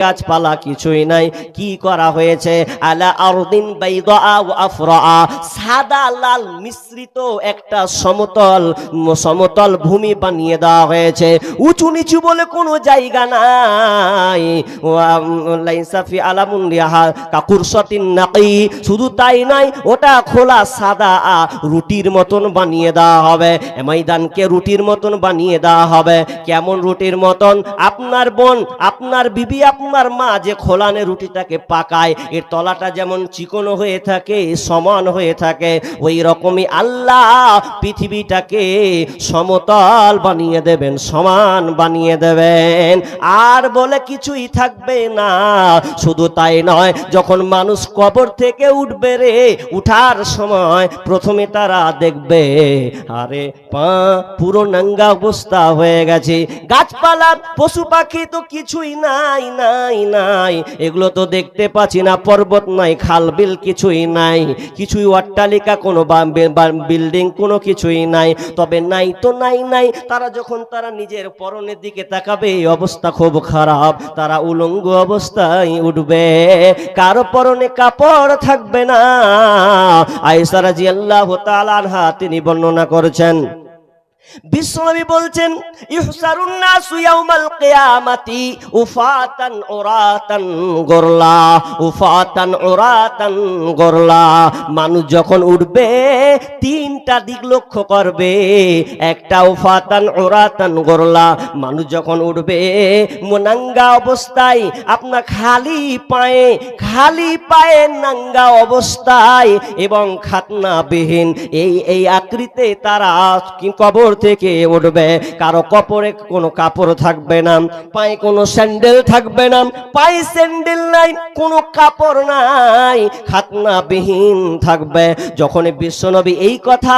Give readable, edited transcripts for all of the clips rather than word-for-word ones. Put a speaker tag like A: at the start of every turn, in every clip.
A: গাছপালা কিছুই নাই। কি করা হয়েছে? আলা আরদিন বাইদা ওয়া আফরা, সাদা লাল মিশ্রিত একটা সমতল ভূমি বানিয়ে দেওয়া হয়েছে। উঁচু নিচু বলে কোনো জায়গা নাই। লাইসা ফি আলামুন লিহা কাকুরসাতিন নাকি, শুধু তাই নাই, ওটা খোলা সাদা রুটির মতন বানিয়ে দেওয়া হবে। ময়দানকে রুটির মতন বানিয়ে দেওয়া হবে। কেমন রুটির মতন? আপনার বোন, আপনার বিবি, আপনার মা যে খোলানে রুটিটাকে পাকায়, এর তলাটা যেমন চিকনো হয়ে থাকে, সমান হয়ে থাকে, ওই রকমই আল্লাহ পৃথিবীটাকে সমতল বানিয়ে দেবেন, সমান বানিয়ে দেবেন। আর বলে কিছুই থাকবে না। শুধু তাই নয়, যখন মানুষ কবর থেকে উঠবে রে, উঠার সময় প্রথমে তারা দেখবে আরে পা পুরো নাঙ্গা অবস্থা হয়ে গেছে। গাছপালা পশু পাখি তো কিছুই নাই, নাই নাই, এগুলো তো দেখতে পাচ্ছি না। পর্বত নাই, খাল বিল কিছুই নাই, কিছুই অট্টালিকা কোনো বিল্ডিং কোনো কিছুই নাই। তবে নাই তো নাই নাই, তারা যখন তারা নিজের পরনের দিকে তাকাবে, এই অবস্থা খুব খারাপ, তারা উলঙ্গ অবস্থায় উঠবে, কারো পরনে কাপড় থাকবে না। আয়েশা রাদিয়াল্লাহু তাআলা আনহা তিনি বর্ণনা করেছেন, বিশ্বনবী বলছেন, ইহসারুন নাসু ইয়াউমাল কিয়ামাতি উফাতান উরাতান গুরলা, উফাতান উরাতান গুরলা। মানুষ যখন উঠবে তিনটা দিক লক্ষ্য করবে। একটা উফাতান উরাতান গুরলা, মানুষ যখন উঠবে নাঙ্গা অবস্থায়, আপনার খালি পায়ে নাঙ্গা অবস্থায় এবং খাতনাবিহীন এই আকৃতিতে তারা কবর থেকে উঠবে। কারো কপরে কোনো কাপড় থাকবে না, পায়ে কোনো স্যান্ডেল থাকবে না, পায়ে স্যান্ডেল নাই, কোনো কাপড় নাই, খাতনাবিহীন থাকবে। যখন বিশ্বনবী এই কথা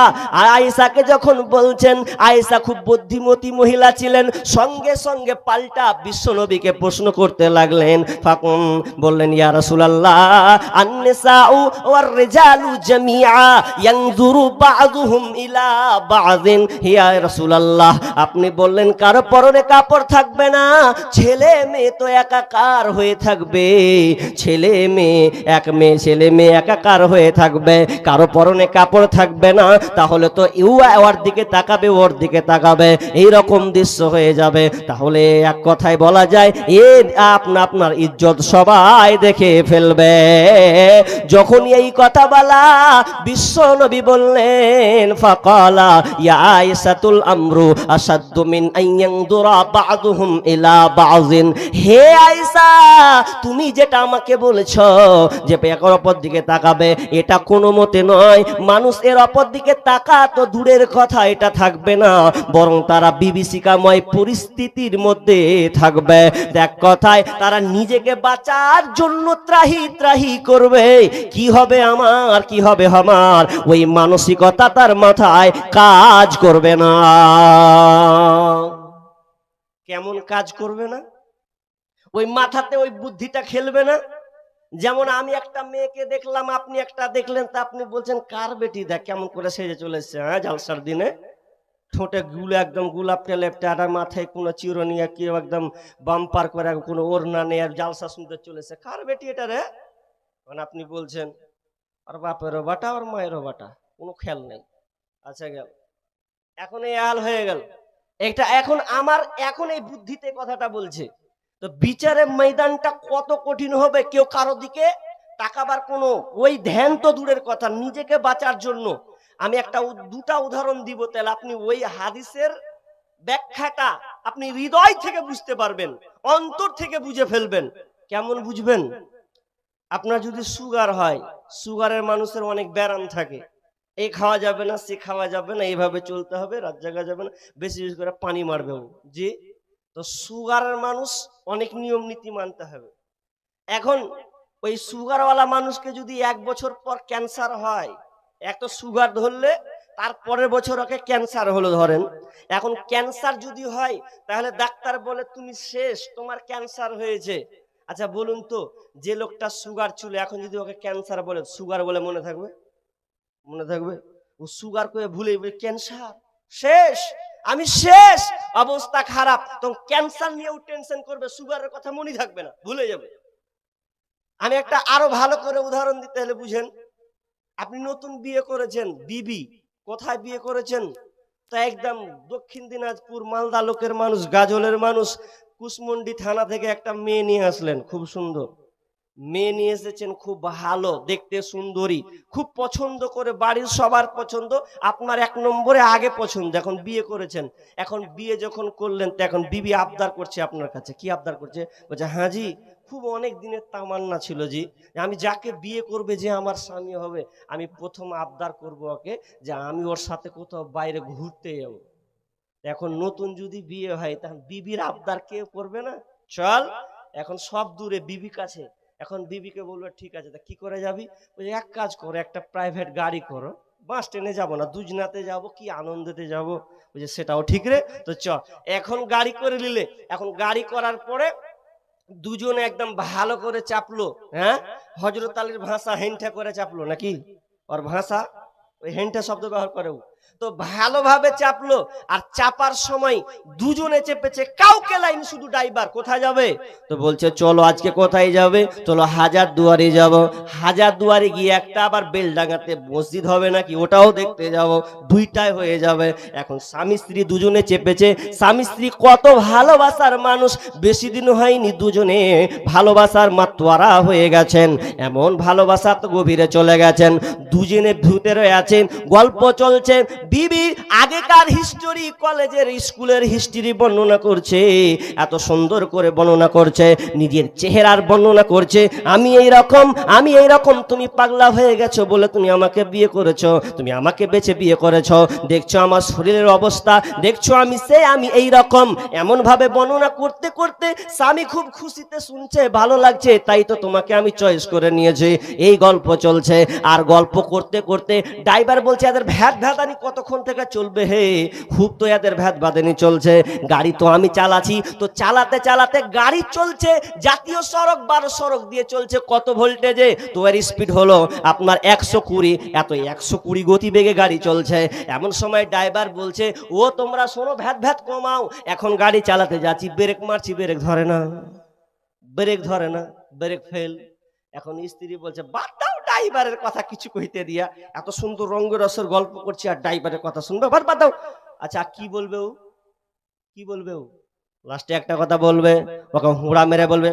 A: আয়েশাকে যখন বলছেন, আয়েশা খুব বুদ্ধিমতী মহিলা ছিলেন, সঙ্গে সঙ্গে পাল্টা বিশ্বনবীকে প্রশ্ন করতে লাগলেন। ফাকুম বললেন, ইয়া রাসূলুল্লাহ, আন-নিসাউ ওয়ার রিজালু জামিআ ইয়ানজুরু বা'দুহুম ইলা বা'দিন। ইয়া রাসূলুল্লাহ, আপনি বললেন কারো পরনে কাপড় থাকবে না, ছেলে মেয়ে তো একাকার হয়ে থাকবে, ছেলে মেয়ে একাকার হয়ে থাকবে, কারো পরনে কাপড় থাকবে না, তাহলে তো ওর দিকে তাকাবে, ওর দিকে তাকাবে, এইরকম দৃশ্য হয়ে যাবে। তাহলে এক কথায় বলা যায়, আপনার ইজ্জত সবাই দেখে ফেলবে। যখন এই কথা বলা বিশ্ব নবী বললেন, ফাকালা ইয়া আয়েশাতুল আমরু আসাদ্দু মিন আইয়ানদুরা বা'দুহুম ইলা বা'যিন। হে আয়েশা, তুমি যেটা আমাকে বলেছো যে এর অপর দিকে তাকাবে, এটা কোনো মতে নয়। মানুষ এর অপর দিকে তাকা তো দূরের কথা, এটা থাকবে না, বরং তারা বিভীষিকাময় পরিস্থিতির মধ্যে থাকবে। দেখ কথায় তারা নিজেকে বাঁচার জন্য ত্রাহি করবে, কি হবে আমার, কি হবে আমার, ওই মানসিকতা তার মাথায় কাজ করবে না। কেমন কাজ করবে না? ওই মাথাতে ওই বুদ্ধিটা খেলবে না। যেমন আমি একটা মেয়েকে দেখলাম, আপনি একটা দেখলেন, তা আপনি বলছেন কার বেটি, দেখ কেমন করে সেজে চলে এসছে, হ্যাঁ, জালসার দিনে ঠোঁটে গুলো একদম গুলাপ টেলেপটা, আর মাথায় কোনো চিরনি কি একদম বাম্পার করে কোনো ওড়না নেই, আর জালসা শুনতে চলেছে, কার বেটি এটা রে? মানে আপনি বলছেন আর বাপেরও বাটা আর মায়েরও বাটা, কোনো খেয়াল নেই। আচ্ছা গেল, এখন এই হাল হয়ে গেল। এটা এখন এই বুদ্ধিতে কথাটা বলছে, তো বিচারের ময়দানটা কত কঠিন হবে। কেউ কারো দিকে তাকাবার কোনো ওই ধ্যান তো দূরের কথা, নিজেকে বাঁচার জন্য। আমি দুটা উদাহরণ দিব, তাহলে আপনি ওই হাদিসের ব্যাখ্যাটা আপনি হৃদয় থেকে বুঝতে পারবেন, অন্তর থেকে বুঝে ফেলবেন। কেমন বুঝবেন? আপনার যদি সুগার হয়, সুগারের মানুষের অনেক ব্যারাম থাকে, এই খাওয়া যাবে না, সে খাওয়া যাবে না, এইভাবে চলতে হবে, রাত জাগা যাবে না, বেশি বেশি করে পানি মারবে জি। তো সুগারের মানুষ অনেক নিয়ম নীতি মানতে হবে। এখন ওই সুগারওয়ালা মানুষকে যদি 1 বছর পর ক্যান্সার হয়, এক তো সুগার ধরলে তার পরের বছর ওকে ক্যান্সার হলো ধরেন, এখন ক্যান্সার যদি হয় তাহলে ডাক্তার বলে তুমি শেষ, তোমার ক্যান্সার হয়েছে। আচ্ছা বলুন তো, যে লোকটা সুগার ছিল, এখন যদি ওকে ক্যান্সার বলে, সুগার বলে মনে থাকবে? মনে থাকবে? ও সুগার করে ভুলে ক্যান্সার শেষ। আমি শেষ, অবস্থা খারাপ। তখন ক্যান্সার নিয়েও টেনশন করবে, সুগারের কথা মনে থাকবে না, ভুলে যাবে। আমি একটা আরো ভালো করে উদাহরণ দিতে হলে বুঝেন, আপনি নতুন বিয়ে করেছেন, বিবি কোথায় বিয়ে করেছেন? তা একদম দক্ষিণ দিনাজপুর মালদা লোকের মানুষ, গাজলের মানুষ, কুসমন্ডি থানা থেকে একটা মেয়ে নিয়ে আসলেন, খুব সুন্দর মেয়ে নিয়ে এসেছেন, খুব ভালো দেখতে, সুন্দরী, খুব পছন্দ করে, বাড়ির সবার পছন্দ, আপনার এক নম্বরে আগে পছন্দ। এখন বিয়ে করেছেন, এখন বিয়ে যখন করলেন তো এখন বিবি আবদার করছে আপনার কাছে। কি আবদার করছে? বলছে, হ্যাঁ জি, খুব অনেক দিনের তামান্না ছিল জি, আমি যাকে বিয়ে করবে, যে আমার স্বামী হবে, আমি প্রথম আবদার করব ওকে যে আমি ওর সাথে কোথাও বাইরে ঘুরতে যাবো। এখন নতুন যদি বিয়ে হয়, তখন বিবির আবদার কেউ করবে না? চল, এখন সব দূরে বিবি কাছে। এখন বিবিকে বলবে, ঠিক আছে, তা কি করে যাবি? ওই এক কাজ করো, একটা প্রাইভেট গাড়ি করো, বাস ট্রেনে যাবো না, দুজনাতে যাব, কি আনন্দেতে যাব। ওই যে সেটাও ঠিক রে, তো চ। এখন গাড়ি করে নিলে, এখন গাড়ি করার পরে দুজনে একদম ভালো করে চাপলো। হ্যাঁ, হযরত আলীর ভাষা হেন্ঠা করে চাপলো নাকি? ওর ভাষা ওই হেন্ঠা শব্দ ব্যবহার করে। তো ভালোভাবে চাপলো, আর চাপার সময় দুজনে চেপেছে, কাউকে লাইন, শুধু ড্রাইভার। কোথায় যাবে? তো বলছে, চলো আজকে কোথায় যাবে? চলো হাজার দুয়ারি যাব। হাজার দুয়ারি গিয়ে একটা আবার বেলডাঙ্গাতে মসজিদ হবে নাকি, ওটাও দেখতে যাব, দুইটাই হয়ে যাবে। এখন স্বামী স্ত্রী দুজনে চেপেছে, স্বামী স্ত্রী কত ভালোবাসার মানুষ, বেশি দিন হয়নি দুজনে ভালোবাসার মাতোয়ারা হয়ে গেছেন, এমন ভালোবাসা তো গভীরে চলে গেছেন। দুজনে ভিতরে আছেন, গল্প চলছে। বিবি আগেকার হিস্টোরি, কলেজের স্কুলের হিস্ট্রি বর্ণনা করছে, এত সুন্দর করে বর্ণনা করছে, নিজের চেহারার বর্ণনা করছে, আমি এই রকম, আমি এই রকম, তুমি পাগলা হয়ে গেছো বলে তুমি আমাকে বিয়ে করেছো, তুমি আমাকে বেছে বিয়ে করেছো, দেখছো আমার শরীরের অবস্থা, দেখছো আমি সে, আমি এই রকম, এমন ভাবে বর্ণনা করতে করতে স্বামী খুব খুশিতে শুনছে, ভালো লাগছে, তাই তো তোমাকে আমি চয়েস করে নিয়েছি। এই গল্প চলছে, আর গল্প করতে করতে ড্রাইভার বলছে, এদের ভ্যাট ভ্যাদানি কতক্ষণ থেকে চলবে হে? খুব তো এদের ভ্যাট ভ্যাদানি চলছে, গাড়ি তো আমি চালাচ্ছি। তো চালাতে চালাতে গাড়ি চলছে, জাতীয় সড়ক 12 সড়ক দিয়ে চলছে, কত ভোল্টেজে? তো এর স্পিড হলো আপনার 120, এত 120 গতিবেগে গাড়ি চলছে। এমন সময় ড্রাইভার বলছে, ও তোমরা শোনো, ভ্যাট ভ্যাট কমাও, এখন গাড়ি চালাতে যাচ্ছি, ব্রেক মারছি, ব্রেক ধরে না, ব্রেক ধরে না, ব্রেক ফেল। এখন স্ত্রী বলছে, বাদ দাও ড্রাইভারের কথা কিছু কইতে দিয়া, এত সুন্দর রঙ্গরসের গল্প করছি আর ড্রাইভারের কথা শুনবে, বাদ দাও। আচ্ছা কি বলবে ও, কি বলবে ও? লাস্টে একটা কথা বলবে, ওকে হুড়া মেরে বলবে,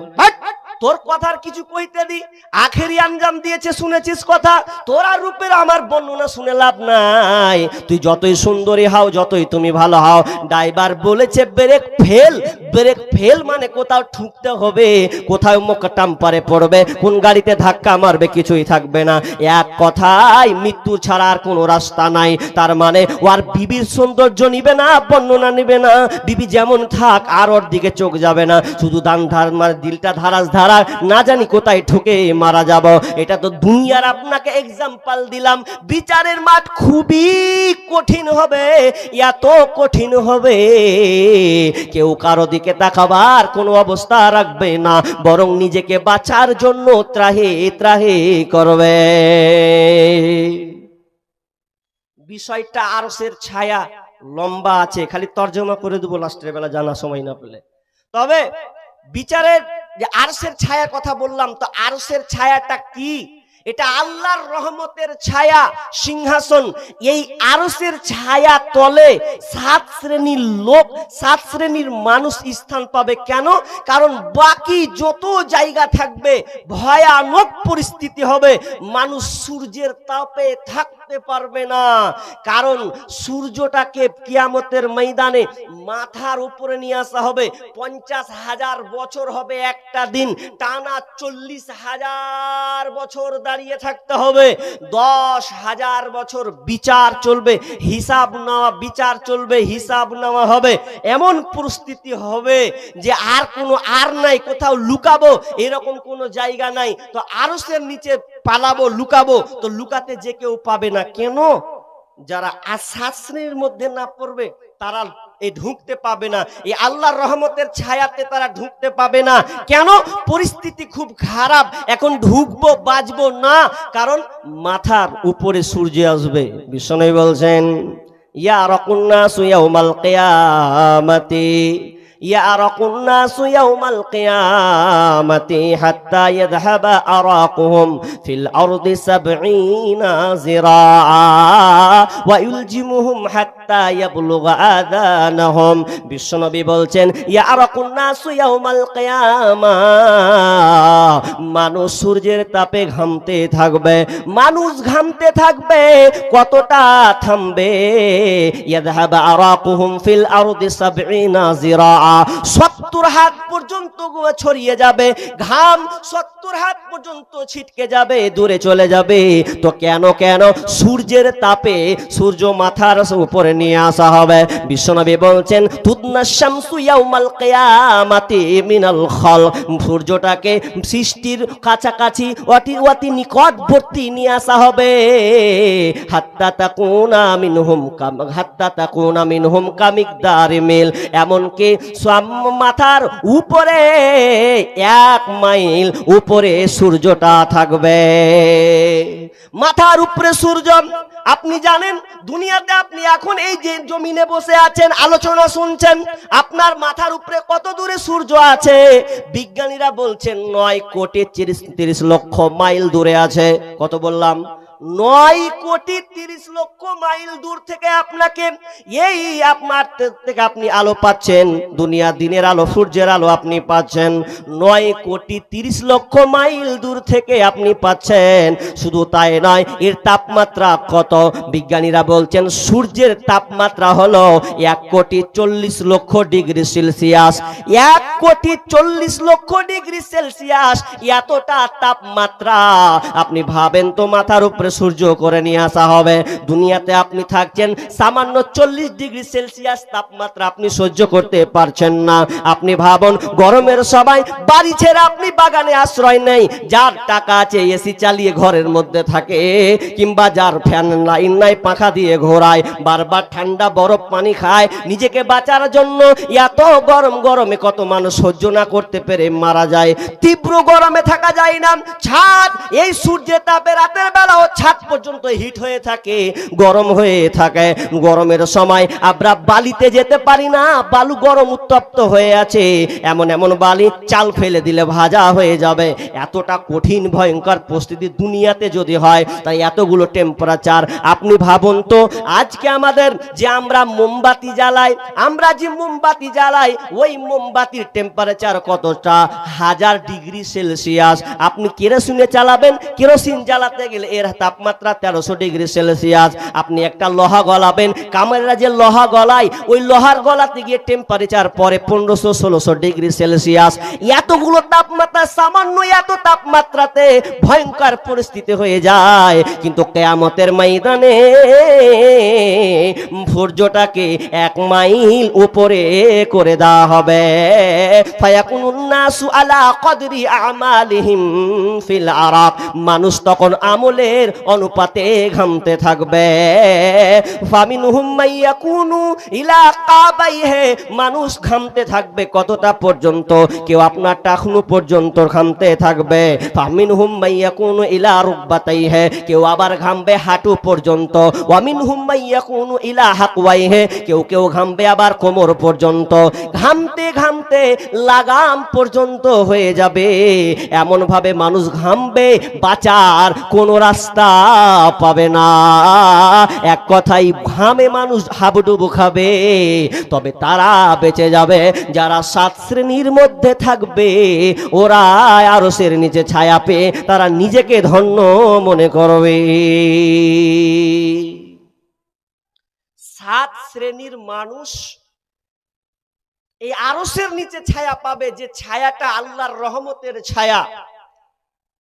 A: তোর কথার কিছু কইতে দি, আখেরি আঞ্জাম দিয়েছে শুনেছিস কথা, তোরা রূপের আমার বর্ণনা শুনে লাভ নাই, তুই যতই সুন্দরী হও, যতই তুমি ভালো হও, ড্রাইভার বলেছে ব্রেক ফেল। ব্রেক ফেল মানে কোথাও ঠুকতে হবে, কোথাও মোকটাম পারে পড়বে, কোন গাড়িতে ধাক্কা মারবে, কিছুই থাকবে না, এক কথায় মৃত্যু ছাড়া আর কোনো রাস্তা নাই। তার মানে ওর বিবির সৌন্দর্য নিবে না, বর্ণনা নিবে না, বিবি যেমন থাক আর ওর দিকে চোখ যাবে না, শুধু দান ধার, মানে দিলটা ধারাস ধারা, না জানি কোথায় ঠুকে মারা যাব। এটা তো দুনিয়ার আপনাকে এক্সাম্পল দিলাম। বিচারের মাঠ খুবই কঠিন হবে, এত কঠিন হবে, কেউ কারো দিকে তাকাবার কোনো অবস্থা রাখবে না, বরং নিজেকে বাঁচার জন্য ত্রাহে ত্রাহে করবে। বিষয়টা আরশের ছায়া, লম্বা আছে, খালি তর্জমা করে দেবো লাস্টের বেলা জানা সময় না পেলে। তবে বিচারের যে আরশের ছায়া কথা বললাম, তো আরশের ছায়াটা কি? এটা আল্লাহর রহমতের ছায়া, সিংহাসন। এই আরশের ছায়া তলে 7 শ্রেণীর লোক, 7 শ্রেণীর মানুষ স্থান পাবে। কেন? কারণ বাকি যত জায়গা থাকবে ভয়ানক পরিস্থিতি হবে, মানুষ সূর্যের তাপে থাকতে পারবে না। কারণ সূর্যটাকে কিয়ামতের ময়দানে মাথার উপরে নিয়ে আসা হবে, 50,000 বছর হবে একটা দিন, টানা 40,000 বছর দাঁড়িয়ে থাকতে হবে, 10,000 বছর বিচার চলবে, হিসাব নেওয়া, বিচার চলবে, হিসাব নেওয়া হবে। এমন পরিস্থিতি হবে যে আর কোনো আর নাই, কোথাও লুকাবো এরকম কোনো জায়গা নাই। তো আরশের নিচে পালাবো, লুকাবো, তো লুকাতে যে কেউ পাবে না। কেন? যারা আশ্বাসের মধ্যে না পড়বে তারা এই ঢুকতে পাবে না, এই আল্লাহর রহমতের ছায়াতে তারা ঢুকতে পাবে না। কেন? পরিস্থিতি খুব খারাপ, এখন ঢুকবো বাঁচবো না, কারণ মাথার উপরে সূর্য আসবে। বিষ্ণু বলছেন, ইয়ারাকুন নাসু ইয়াউমাল কিয়ামাতি يعرق الناس يوم القيامة حتى يذهب أراقهم في الأرض 70 ذراعا ويلجمهم حتى يبلغ آذانهم বিশ্বনবী বলছেন ইয়ারাকুন নাসু ইয়াউমাল কিয়ামা মানুষ সূর্যের তাপে ঘামতে থাকবে মানুষ ঘামতে থাকবে কতটা থামবে ইয়াযহাব আরাকুহুম ফিল আরদি 70 যিরাআ 70 হাত পর্যন্ত ছড়িয়ে যাবে ঘাম 70 হাত পর্যন্ত ছিটকে যাবে দূরে চলে যাবে তো কেন সূর্যের তাপে সূর্য মাথার উপরে নিয়ে আসা হবে বিশ্বনবী বলছেন তুদনা শামসু ইয়াউমাল কিয়ামাতি মিনাল খালক সূর্যটাকে সৃষ্টির কাছাকাছি অতি নিকটবর্তী নিয়ে আসা হবে হাত্তা তাকুনা মিনহুম কামিকদারি মিল এমনকি মাথার উপরে 1 মাইল উপরে সূর্যটা থাকবে মাথার উপরে সূর্য আপনি জানেন দুনিয়াতে আপনি এখন এই যে জমিনে বসে আছেন আলোচনা শুনছেন আপনার মাথার উপরে কত দূরে সূর্য আছে বিজ্ঞানীরা বলছেন 9 কোটি 30 লক্ষ মাইল দূরে আছে কত বললাম 9 কোটি 30 লক্ষ মাইল দূর থেকে আপনাকে এই আপনার থেকে আপনি আলো পাচ্ছেন দুনিয়া দিনের আলো সূর্যের আলো আপনি পাচ্ছেন 9 কোটি 30 লক্ষ মাইল দূর থেকে আপনি পাচ্ছেন শুধু তাই নয় এর তাপমাত্রা কত বিজ্ঞানীরা বলছেন সূর্যের তাপমাত্রা হলো 1 কোটি 40 লক্ষ ডিগ্রি সেলসিয়াস 1 কোটি 40 লক্ষ ডিগ্রি সেলসিয়াস এতটা তাপমাত্রা আপনি ভাবেন তো মাথার উপরে সূর্য করে নিয়ে আসা হবে দুনিয়াতে আপনি থাকছেন সামান্য 40 ডিগ্রি সেলসিয়াস তাপমাত্রা আপনি সহ্য করতে পারছেন না আপনি ভাবুন গরমের সময় বাড়ি ছেড়ে আপনি বাগানে আশ্রয় নেই যার টাকা আছে এসি চালিয়ে ঘরের মধ্যে থাকে কিংবা যার ফ্যান লাইন নাই পাখা দিয়ে ঘোরায় বারবার ঠান্ডা বরফ পানি খায় নিজেকে বাঁচার জন্য এত গরমে কত মানুষ সহ্য না করতে পেরে মারা যায় তীব্র গরমে থাকা যায় না ছাদ এই সূর্যের তাপে রাতের বেলাও ছাদ পর্যন্ত হিট হয়ে থাকে গরম হয়ে থাকে গরমের সময় আমরা বালিতে যেতে পারি না বালু গরম উত্তপ্ত হয়ে আছে এমন বালি চাল ফেলে দিলে ভাজা হয়ে যাবে এতটা কঠিন ভয়ঙ্কর পরিস্থিতি দুনিয়াতে যদি হয় তাই এতগুলো টেম্পারেচার আপনি ভাবুন তো আজকে আমাদের যে আমরা মোমবাতি জ্বালাই ওই মোমবাতির টেম্পারেচার কতটা 1000 ডিগ্রি সেলসিয়াস আপনি কেরোসিনে চালাবেন কেরোসিন জ্বালাতে গেলে এর তাপমাত্রা 1300 ডিগ্রি সেলসিয়াস আপনি একটা লোহা গলাবেন কামারেরা যে লোহা গলায় ওই লোহার গলাতে গিয়ে টেম্পারেচার পরে 1500-1600 ডিগ্রি সেলসিয়াস এতগুলো তাপমাত্রা সামান্য এত তাপমাত্রাতে ভয়ঙ্কর পরিস্থিতি হয়ে যায় কিন্তু কিয়ামতের ময়দানে সূর্যটাকে 1 মাইল উপরে করে দেওয়া হবে ফায়াকুনুন নাসু আলা কদরি আমালিহিম ফিল আরাক মানুষ তখন আমলের অনুপাতে ঘামতে থাকবে ফামিনহুম মাইয়াকুনু ইলা কাবাইহি মানুষ ঘামতে থাকবে কতটা পর্যন্ত কেউ আপনার টাকনু পর্যন্ত ঘামতে থাকবে ফামিনহুম মাইয়াকুনু ইলা রুকবাতাইহি কেউ আবার ঘামবে হাঁটু পর্যন্ত ওয়ামিনহুম মাইয়াকুনু ইলা হাকওয়াইহি কেউ ঘামবে আবার কোমর পর্যন্ত ঘামতে লাগাম পর্যন্ত হয়ে যাবে এমন ভাবে মানুষ ঘামবে বাঁচার কোনো রাস্তা পাবে না এক কথাই ঘামে মানুষ হাবুডুবু খাবে তবে তারা বেঁচে যাবে যারা 7 শ্রেণীর মধ্যে থাকবে ওরা আরশের নিচে ছায়া পেয়ে তারা নিজেকে ধন্য মনে করবে 7 শ্রেণীর মানুষ এই আরশের নিচে ছায়া পাবে যে ছায়াটা আল্লাহর রহমতের ছায়া